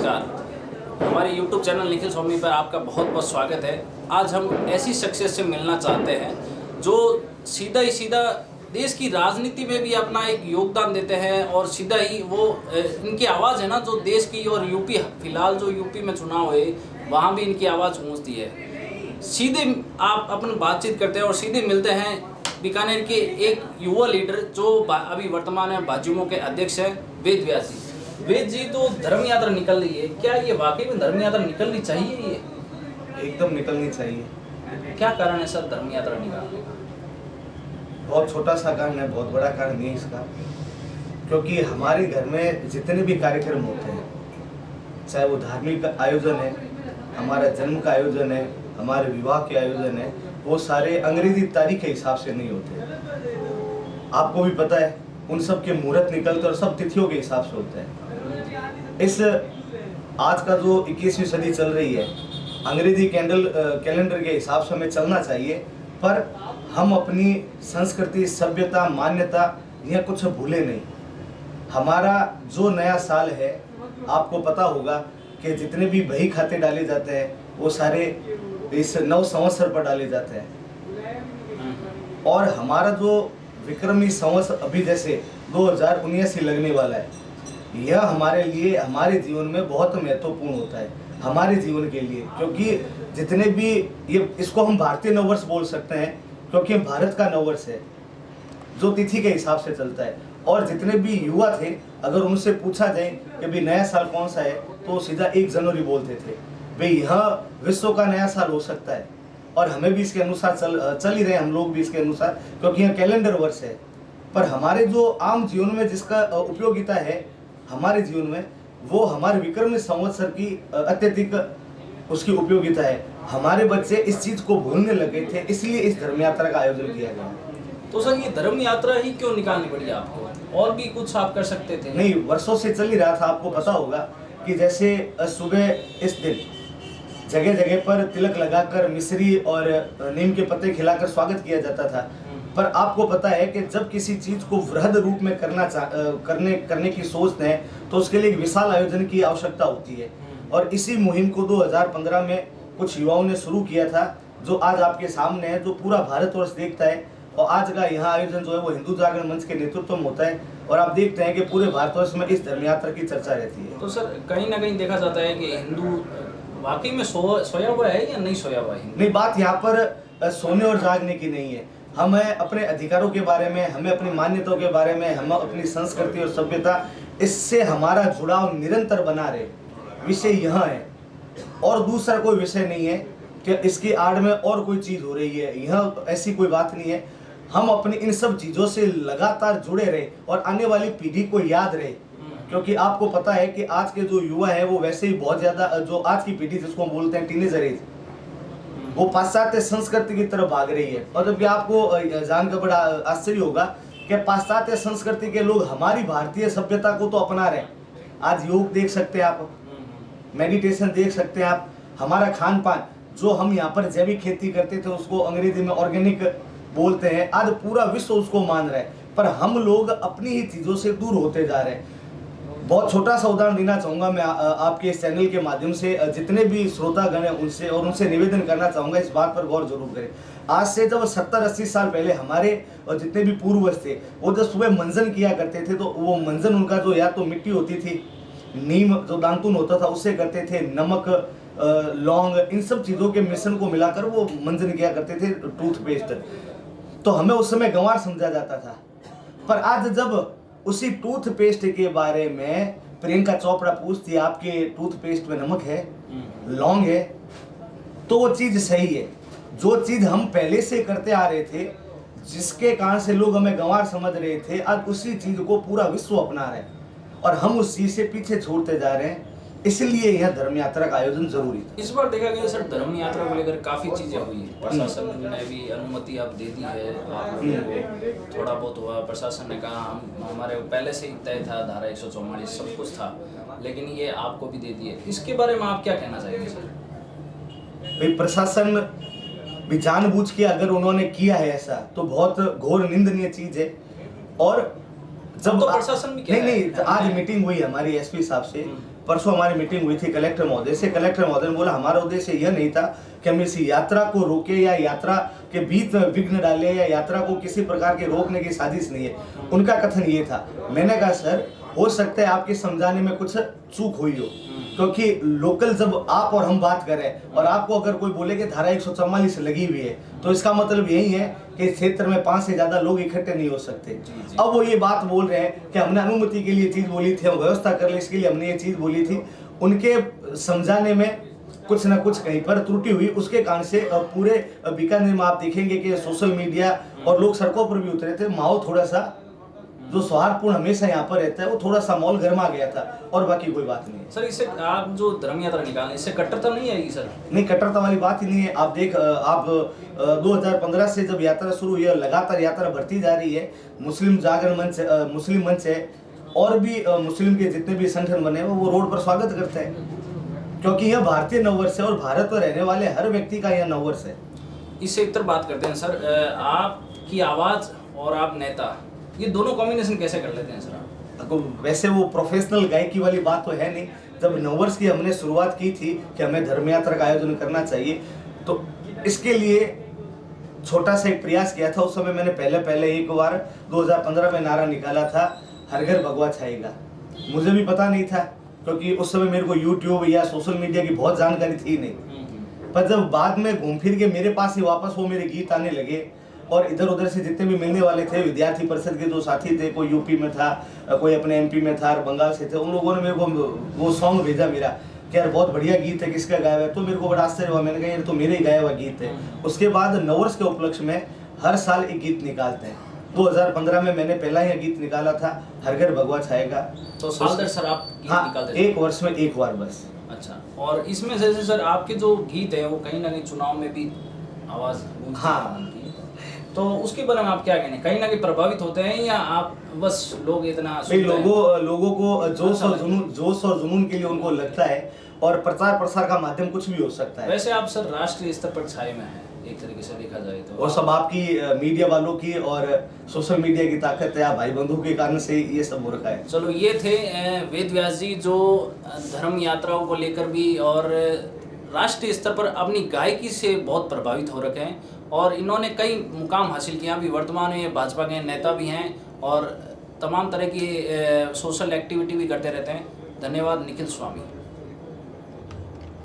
नमस्कार। हमारे YouTube channel Nikhil स्वामी पर आपका बहुत बहुत स्वागत है। आज हम ऐसी शख्सियत से मिलना चाहते हैं जो सीधा ही सीधा देश की राजनीति में भी अपना एक योगदान देते हैं और सीधा ही वो इनकी आवाज़ है ना जो देश की, और यूपी फिलहाल जो यूपी में चुनाव है वहाँ भी इनकी आवाज़ गूंजती है। सीधे आप अपन बातचीत करते हैं और सीधे मिलते हैं बीकानेर के एक युवा लीडर जो अभी वर्तमान में भाजयुमो के अध्यक्ष हैं, वेद व्यास जी। वेद जी, तो धर्म यात्रा निकल रही है, क्या ये वाकई में धर्म यात्रा निकलनी चाहिए? ये एकदम निकलनी चाहिए। क्या कारण है सर धर्म यात्रा निकालने का? बहुत छोटा सा कारण है, बहुत बड़ा कारण नहीं इसका। क्योंकि हमारे घर में जितने भी कार्यक्रम होते हैं, चाहे वो धार्मिक आयोजन है, हमारा जन्म का आयोजन है, हमारे विवाह के आयोजन है, वो सारे अंग्रेजी तारीख के हिसाब से नहीं होते। आपको भी पता है, उन सब के मुहूर्त निकलते और सब तिथियों के हिसाब से होते हैं। इस आज का जो 21वीं सदी चल रही है, अंग्रेजी कैलेंडर के हिसाब से हमें चलना चाहिए, पर हम अपनी संस्कृति, सभ्यता, मान्यता यह कुछ भूले नहीं। हमारा जो नया साल है, आपको पता होगा कि जितने भी बही खाते डाले जाते हैं वो सारे इस नव संवत्सर पर डाले जाते हैं। और हमारा जो विक्रमी संवत्सर अभी जैसे 2019 ही लगने वाला है, यह हमारे लिए, हमारे जीवन में बहुत महत्वपूर्ण होता है, हमारे जीवन के लिए। क्योंकि जितने भी ये, इसको हम भारतीय नववर्ष बोल सकते हैं, क्योंकि भारत का नववर्ष है जो तिथि के हिसाब से चलता है। और जितने भी युवा थे, अगर उनसे पूछा जाए कि भाई नया साल कौन सा है, तो सीधा 1 जनवरी बोलते थे। भाई यह विश्व का नया साल हो सकता है और हमें भी इसके अनुसार चल ही रहे, हम लोग भी इसके अनुसार, क्योंकि यह कैलेंडर वर्ष है। पर हमारे जो आम जीवन में जिसका उपयोगिता है हमारे जीवन में, वो हमारे विक्रमी संवत्सर की अत्यधिक उसकी उपयोगिता है। हमारे बच्चे इस चीज को भूलने लगे थे, इसलिए इस धर्म यात्रा का आयोजन किया गया। तो सर ये धर्म यात्रा ही क्यों निकालनी पड़ी आपको? और भी कुछ आप कर सकते थे? नहीं, वर्षों से चल ही रहा था। आपको पता होगा कि जैसे सुबह इस दिन जगह जगह पर तिलक लगाकर मिश्री और नीम के पत्ते खिलाकर स्वागत किया जाता था। पर आपको पता है कि जब किसी चीज को वृहद रूप में करने की सोचते हैं तो उसके लिए एक विशाल आयोजन की आवश्यकता होती है। और इसी मुहिम को 2015 में कुछ युवाओं ने शुरू किया था, जो आज आपके सामने है, जो पूरा भारतवर्ष देखता है। और आज का यहाँ आयोजन जो है वो हिंदू जागरण मंच के नेतृत्व में होता है, और आप देखते हैं कि पूरे भारतवर्ष में इस धर्म यात्रा की चर्चा रहती है। तो सर कहीं ना कहीं देखा जाता है कि हिंदू वाकई में सोया हुआ है या नहीं सोया हुआ है? नहीं, बात यहाँ पर सोने और जागने की नहीं है। हमें अपने अधिकारों के बारे में, हमें अपनी मान्यताओं के बारे में, हम अपनी संस्कृति और सभ्यता, इससे हमारा जुड़ाव निरंतर बना रहे, विषय यह है। और दूसरा कोई विषय नहीं है कि इसकी आड़ में और कोई चीज हो रही है, यह ऐसी कोई बात नहीं है। हम अपनी इन सब चीजों से लगातार जुड़े रहे और आने वाली पीढ़ी को याद रहे। क्योंकि आपको पता है कि आज के जो युवा है वो वैसे ही बहुत ज्यादा, जो आज की पीढ़ी जिसको हम बोलते हैं टीनेजर एज, वो पाश्चात्य संस्कृति की तरफ भाग रही है। और जबकि आपको जानकर बड़ा आश्चर्य होगा कि पाश्चात्य संस्कृति के लोग हमारी भारतीय सभ्यता को तो अपना रहे हैं। आज योग देख सकते हैं आप, मेडिटेशन देख सकते हैं आप, हमारा खान पान, जो हम यहाँ पर जैविक खेती करते थे उसको अंग्रेजी में ऑर्गेनिक बोलते हैं, आज पूरा विश्व उसको मान रहा है। पर हम लोग अपनी ही चीजों से दूर होते जा रहे हैं। बहुत छोटा सा उदाहरण देना चाहूँगा मैं आपके इस चैनल के माध्यम से, जितने भी श्रोतागण हैं उनसे निवेदन करना चाहूँगा, इस बात पर गौर जरूर करें। आज से जब 70-80 साल पहले हमारे और जितने भी पूर्वज थे, वो जब सुबह मंजन किया करते थे, तो वो मंजन उनका जो या तो मिट्टी होती थी, नीम जो दांतुन होता था उससे करते थे, नमक, लौंग, इन सब चीज़ों के मिश्रण को मिलाकर वो मंजन किया करते थे, टूथपेस्ट। तो हमें उस समय गंवार समझा जाता था। पर आज जब उसी टूथपेस्ट के बारे में प्रियंका चोपड़ा पूछती है, आपके टूथपेस्ट में नमक है, लौंग है, तो वो चीज सही है। जो चीज हम पहले से करते आ रहे थे, जिसके कारण से लोग हमें गंवार समझ रहे थे, आज उसी चीज को पूरा विश्व अपना रहे हैं और हम उस चीज से पीछे छोड़ते जा रहे हैं। इसलिए यह धर्म यात्रा का आयोजन जरूरी था। इस बार देखा गया सर धर्म यात्रा को लेकर काफी चीजें हुई है। प्रशासन ने भी अनुमति आप दे दी है, आप लोगों को थोड़ा बहुत हुआ। प्रशासन ने कहा हमारे पहले से ही तय था, धारा 144 सब कुछ था, लेकिन ये आपको भी दे दिए। इसके बारे में आप क्या कहना चाहेंगे सर? भाई, प्रशासन भी जानबूझ के अगर उन्होंने किया है ऐसा, तो बहुत घोर निंदनीय चीज है। और जब तो प्रशासन भी नहीं, आज मीटिंग हुई हमारी एसपी साहब से, परसों हमारी मीटिंग हुई थी कलेक्टर महोदय से। कलेक्टर महोदय ने बोला हमारा उद्देश्य यह नहीं था कि हम इस यात्रा को रोके या यात्रा के बीच में विघ्न डाले या यात्रा को किसी प्रकार के रोकने की साजिश नहीं है। उनका कथन ये था। मैंने कहा सर हो सकता है आपके समझाने में कुछ चूक हुई हो, क्योंकि लोकल जब आप और हम बात करें और आपको अगर कोई बोले कि धारा 144 लगी हुई है तो इसका मतलब यही है कि इस क्षेत्र में 5 से ज्यादा लोग इकट्ठे नहीं हो सकते। अब वो ये बात बोल रहे हैं कि हमने अनुमति के लिए चीज बोली थी, हम व्यवस्था कर ले इसके लिए हमने ये चीज बोली थी। उनके समझाने में कुछ ना कुछ कहीं पर त्रुटि हुई, उसके कारण से पूरे बीकानेर में आप देखेंगे कि सोशल मीडिया और लोग सड़कों पर भी उतरे थे। माहौल थोड़ा सा जो सौहार्दपूर्ण हमेशा यहाँ पर रहता है वो थोड़ा सा माहौल गर्मा गया था और बाकी कोई बात नहीं है। सर इससे आप जो धर्म यात्रा निकालें इससे कट्टरता नहीं आएगी सर? नहीं, कट्टरता वाली बात ही नहीं है। आप 2015 से जब यात्रा शुरू हुई है लगातार यात्रा बढ़ती जा रही है। मुस्लिम जागरण मंच, मुस्लिम मंच है और भी मुस्लिम के जितने भी संगठन बने हैं वो रोड पर स्वागत करते हैं, क्योंकि यह भारतीय नववर्ष है और भारत में रहने वाले हर व्यक्ति का यह नववर्ष है। इससे इतर बात करते हैं सर, आपकी आवाज़ और आप नेता, ये दोनों कॉम्बिनेशन कैसे कर लेते हैं सर आप? वैसे वो प्रोफेशनल गायकी वाली बात तो है नहीं। जब नववर्ष की हमने शुरुआत की थी कि हमें धर्म यात्रा का आयोजन करना चाहिए तो इसके लिए छोटा सा एक प्रयास किया था। उस समय मैंने पहले एक बार 2015 में नारा निकाला था, हर घर भगवा छाएगा। मुझे भी पता नहीं था क्योंकि उस समय मेरे को यूट्यूब या सोशल मीडिया की बहुत जानकारी थी नहीं। पर जब बाद में घूम फिर के मेरे पास ही वापस वो मेरे गीत आने लगे और इधर उधर से जितने भी मिलने वाले थे, विद्यार्थी परिषद के जो साथी थे, कोई यूपी में था, कोई अपने एमपी में था और बंगाल से थे, उन लोगों ने मेरे को वो सॉन्ग भेजा मेरा कि यार बहुत बढ़िया गीत है, किसका गाया हुआ है। तो मेरे को बड़ा आश्चर्य हुआ। मैंने कहा ये तो मेरे ही गाया हुआ गीत है। उसके बाद नववर्ष के उपलक्ष्य में हर साल एक गीत निकालते हैं। 2015 में मैंने पहला ही गीत निकाला था, हर घर भगवा छाएगा। तो साल दर सर आप गीत निकालते थे? एक वर्ष में एक बार बस। अच्छा, और इसमें जैसे सर आपके जो गीत है वो कहीं ना कहीं चुनाव में भी आवाज़ हाँ, तो उसके बारे में आप क्या कहने, कहीं ना कहीं प्रभावित होते हैं या आप बस लोग इतना लोगों को जोश और जुनून के लिए उनको लगता है और प्रचार प्रसार का माध्यम कुछ भी हो सकता है। वैसे आप सर राष्ट्रीय स्तर पर छाए में हैं एक तरीके से देखा जाए तो, वो सब आपकी मीडिया वालों की और सोशल मीडिया की ताकत है, भाई बंधु के कारण से ये सब हो रखा है। चलो ये थे वेद व्यास जी जो धर्म यात्राओं को लेकर भी और राष्ट्रीय स्तर पर अपनी गायकी से बहुत प्रभावित हो रखे हैं और इन्होंने कई मुकाम हासिल किया। अभी वर्तमान में भाजपा के नेता भी हैं और तमाम तरह की सोशल एक्टिविटी भी करते रहते हैं। धन्यवाद निखिल स्वामी।